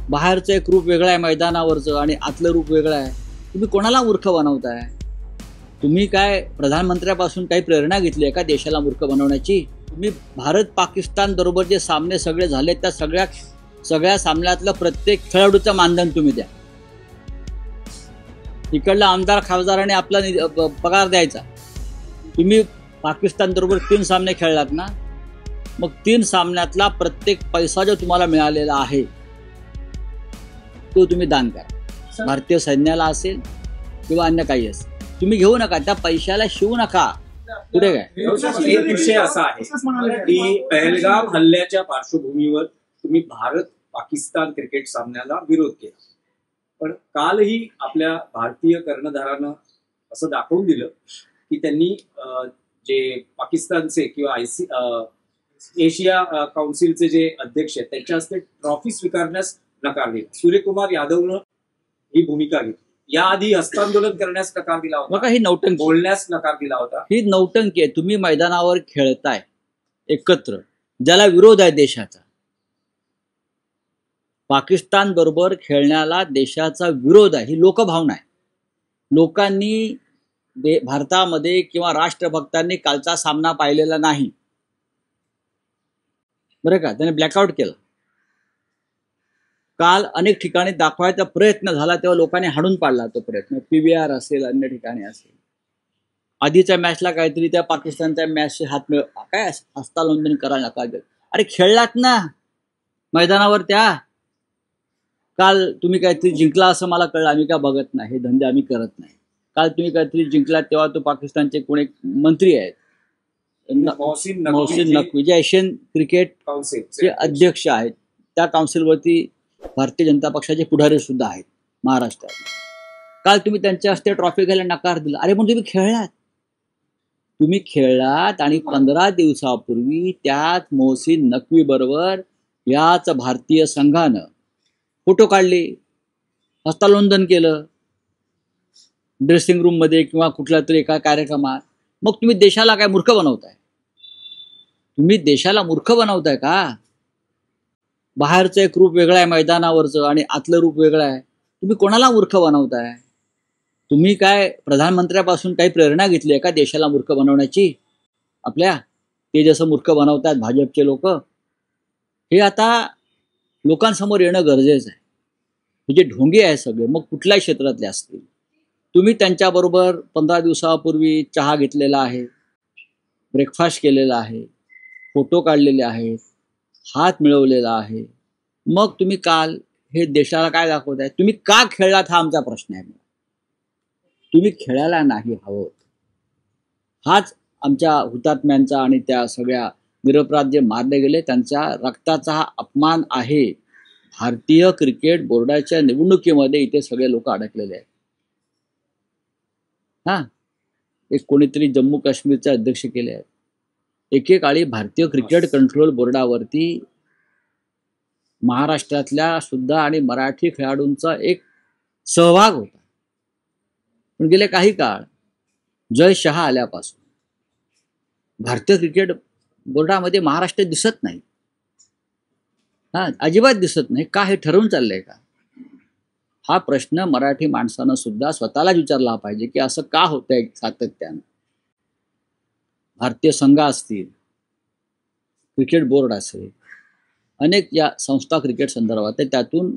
बाहेरचं एक रूप वेगळं आहे मैदानावरचं आणि आतलं रूप वेगळं आहे. तुम्ही कोणाला मूर्ख बनवताय? तुम्ही काय प्रधानमंत्र्यापासून काही प्रेरणा घेतली आहे का देशाला मूर्ख बनवण्याची? तुम्ही भारत पाकिस्तान बरोबर जे सामने सगळे झाले त्या सगळ्या सामन्यातलं प्रत्येक खेळाडूचं मानधन तुम्ही द्या. इकडला आमदार खासदाराने आपला पगार द्यायचा. तुम्ही पाकिस्तान बरोबर 3 सामने खेळलात ना, मग 3 सामन्यातला प्रत्येक पैसा जो तुम्हाला मिळालेला आहे तो तुम्ही दान करा. भारतीय सैन्याला असेल किंवा अन्य काही असेल, तुम्ही घेऊ नका. त्या पैशाला शिवू नका. पुढे काय एक विषय असा आहे की पहलगाम हल्ल्याच्या पार्श्वभूमीवर तुम्ही भारत पाकिस्तान क्रिकेट सामन्याला विरोध केला, पण कालही आपल्या भारतीय कर्णधारानं असं दाखवून दिलं की त्यांनी जे पाकिस्तानचे किंवा एशिया काउन्सिलचे जे अध्यक्ष आहेत त्यांच्या हस्ते ट्रॉफी स्वीकारण्यास नकार दिला. सूर्यकुमार यादवनं ही भूमिका घेतली. याआधी हस्तांदोलन करण्यास नकार दिला होता, ही नौटंकी, बोलण्यास नकार दिला होता. ही नौटंकी आहे. तुम्ही मैदानावर खेळताय एकत्र, ज्याला विरोध आहे देशाचा. पाकिस्तान बरोबर खेळण्याला देशाचा विरोध आहे, ही लोकभावना आहे. लोकांनी भारतामध्ये किंवा राष्ट्रभक्तांनी कालचा सामना पाहिलेला नाही बरं का. त्याने ब्लॅकआउट केलं. काल अनेक ठिकाणी दाखवायचा प्रयत्न झाला तेव्हा लोकांनी हाणून पाडला तो प्रयत्न. PVR असेल, अन्य ठिकाणी असेल. आधीच्या मॅचला काहीतरी त्या पाकिस्तानच्या मॅचचे हात काय हस्तांदोलन करायला नका देत. अरे खेळलात ना मैदानावर त्या. काल तुम्ही काहीतरी जिंकला असं मला कळलं. आम्ही काय बघत नाही, हे धंदे आम्ही करत नाही. काल तुम्ही काहीतरी जिंकलात तेव्हा तो पाकिस्तानचे कोणी मंत्री आहेत, मोहसिन नकवी, जे एशियन क्रिकेट काउन्सिलचे अध्यक्ष आहेत. त्या काउन्सिलवरती भारतीय जनता पक्षाचे पुढारी सुद्धा आहेत महाराष्ट्रात. काल तुम्ही त्यांच्या हस्ते ट्रॉफी घ्यायला नकार दिला. अरे पण तुम्ही खेळलात आणि 15 दिवसापूर्वी त्याच मोहसिन नकवी बरोबर याच भारतीय संघानं फोटो काढले, हस्तांदोलन केलं ड्रेसिंग रूम मध्ये किंवा कुठल्या तरी एका कार्यक्रमात. मग तुम्ही देशाला काय मूर्ख बनवताय? तुम्ही देशाला मूर्ख बनवताय का? बाहेरचं एक रूप वेगळं आहे मैदानावरचं आणि आतलं रूप वेगळं आहे. तुम्ही कोणाला मूर्ख बनवताय? तुम्ही काय प्रधानमंत्र्यापासून काही प्रेरणा घेतली आहे का देशाला मूर्ख बनवण्याची? आपल्या ते जसं मूर्ख बनवतात भाजपचे लोक, हे आता लोकांसमोर येणं गरजेचं आहे. हे जे ढोंगे आहे सगळे, मग कुठल्याही क्षेत्रातले असतील, तुम्ही त्यांच्याबरोबर 15 दिवसापूर्वी चहा घेतलेला आहे, ब्रेकफास्ट केलेला आहे, फोटो काढलेले आहेत, हात मिळवलेला आहे. मग तुम्ही काल हे देशाला काय दाखवताय? तुम्ही का खेळलात हा आमचा प्रश्न आहे. तुम्ही खेळायला नाही हवं. हाच आमच्या हुतात्म्यांचा आणि त्या सगळ्या निरपराध जे मारले गेले त्यांच्या रक्ताचा हा अपमान आहे. भारतीय क्रिकेट बोर्डाच्या निवडणुकीमध्ये इथे सगळे लोक अडकलेले आहेत. एक कोणीतरी जम्मू काश्मीरचे अध्यक्ष केले आहेत. एकेकाळी भारतीय क्रिकेट कंट्रोल बोर्डावरती महाराष्ट्रातल्या सुद्धा आणि मराठी खेळाडूंचा एक सहभाग होता. पण गेले काही काळ जय शहा आल्यापासून भारतीय क्रिकेट बोर्डामध्ये महाराष्ट्र दिसत नाही. अजिबात दिसत नाही. का हे ठरवून चाललंय का? हा प्रश्न मराठी माणसानं सुद्धा स्वतःलाच विचारला पाहिजे की असं का होतंय सातत्यानं. भारतीय संघ असतील, क्रिकेट बोर्ड असेल, अनेक या संस्था क्रिकेट संदर्भात आहे, त्यातून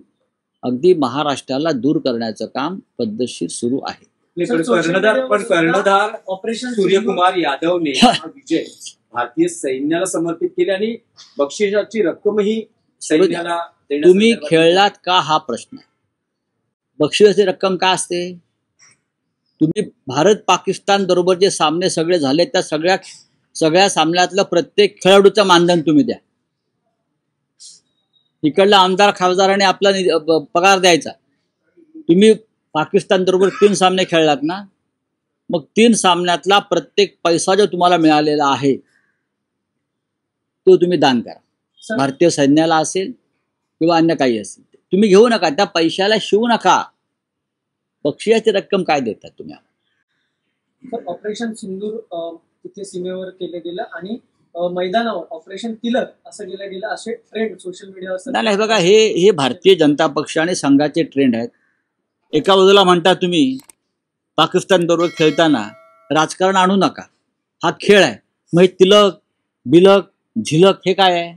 अगदी महाराष्ट्राला दूर करण्याचं काम पद्धतशीर सुरू आहे. कर्णधार ऑपरेशन सूर्यकुमार यादवने विजय भारतीय सैन्याला समर्पित केले आणि बक्षिसाची रक्कमही सैन्याला. तुम्ही खेळलात का हा प्रश्न आहे. बक्षिसाची रक्कम का असते? तुम्ही भारत पाकिस्तान बरोबर जे सामने सगळे झाले त्या सगळ्या सामन्यातलं प्रत्येक खेळाडूचं मानधन तुम्ही द्या. इकडला आमदार खासदाराने आपला पगार द्यायचा. तुम्ही पाकिस्तान बरोबर 3 सामने खेळलात ना, मग 3 सामन्यातला प्रत्येक पैसा जो तुम्हाला मिळालेला आहे तो तुम्ही दान करा. भारतीय सैन्याला असेल किंवा अन्य काही असेल, तुम्ही घेऊ नका. त्या पैशाला शिवू नका. बक्षिसाची रक्कम काय देतात तुम्ही? ऑपरेशन सिंदूर तिथे सीमेवर केलं गेलं आणि मैदानावर ऑपरेशन तिलक असं केलं गेलं, असे ट्रेंड सोशल मीडियावर. नाही बघा, हे भारतीय जनता पक्ष आणि संघाचे ट्रेंड आहेत. एका बाजूला म्हणता तुम्ही पाकिस्तान बरोबर खेळताना राजकारण आणू नका, हा खेळ आहे. मग हे तिलक बिलक झिलक हे काय आहे?